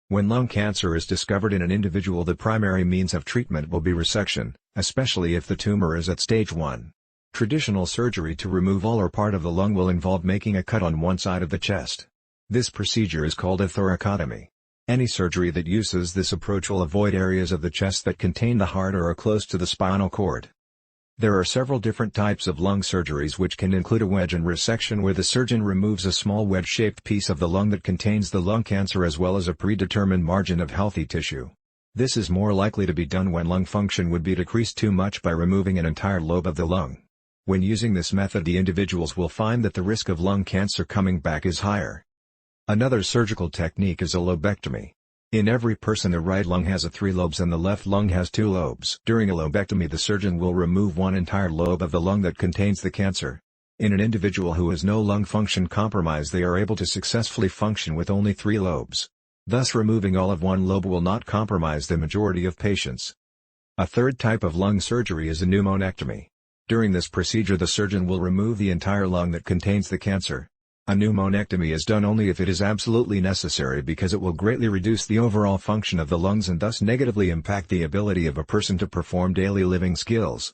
When lung cancer is discovered in an individual, the primary means of treatment will be resection, especially if the tumor is at stage 1. Traditional surgery to remove all or part of the lung will involve making a cut on one side of the chest. This procedure is called a thoracotomy. Any surgery that uses this approach will avoid areas of the chest that contain the heart or are close to the spinal cord. There are several different types of lung surgeries, which can include a wedge and resection, where the surgeon removes a small wedge-shaped piece of the lung that contains the lung cancer as well as a predetermined margin of healthy tissue. This is more likely to be done when lung function would be decreased too much by removing an entire lobe of the lung. When using this method, the individuals will find that the risk of lung cancer coming back is higher. Another surgical technique is a lobectomy. In every person, the right lung has 3 lobes and the left lung has 2 lobes. During a lobectomy, the surgeon will remove one entire lobe of the lung that contains the cancer. In an individual who has no lung function compromise, they are able to successfully function with only 3 lobes. Thus, removing all of one lobe will not compromise the majority of patients. A third type of lung surgery is a pneumonectomy. During this procedure, the surgeon will remove the entire lung that contains the cancer. A pneumonectomy is done only if it is absolutely necessary, because it will greatly reduce the overall function of the lungs and thus negatively impact the ability of a person to perform daily living skills.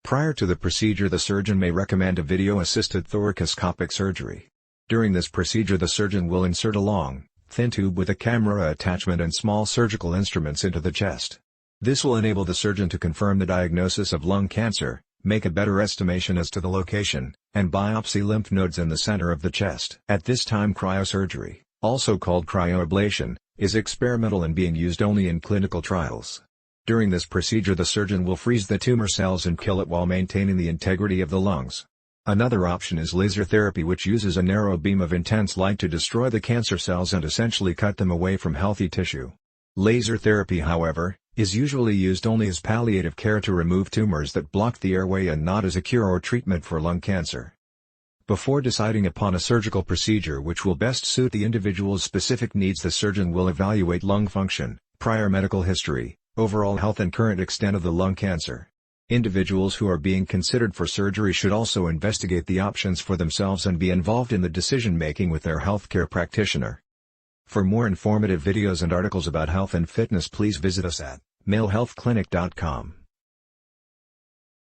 Prior to the procedure, the surgeon may recommend a video-assisted thoracoscopic surgery. During this procedure, the surgeon will insert a long, thin tube with a camera attachment and small surgical instruments into the chest. This will enable the surgeon to confirm the diagnosis of lung cancer, make a better estimation as to the location, and biopsy lymph nodes in the center of the chest. At this time, cryosurgery, also called cryoablation, is experimental and being used only in clinical trials. During this procedure, the surgeon will freeze the tumor cells and kill it while maintaining the integrity of the lungs. Another option is laser therapy, which uses a narrow beam of intense light to destroy the cancer cells and essentially cut them away from healthy tissue. Laser therapy, however, is usually used only as palliative care to remove tumors that block the airway and not as a cure or treatment for lung cancer. Before deciding upon a surgical procedure which will best suit the individual's specific needs, the surgeon will evaluate lung function, prior medical history, overall health and current extent of the lung cancer. Individuals who are being considered for surgery should also investigate the options for themselves and be involved in the decision-making with their healthcare practitioner. For more informative videos and articles about health and fitness, please visit us at malehealthclinic.com.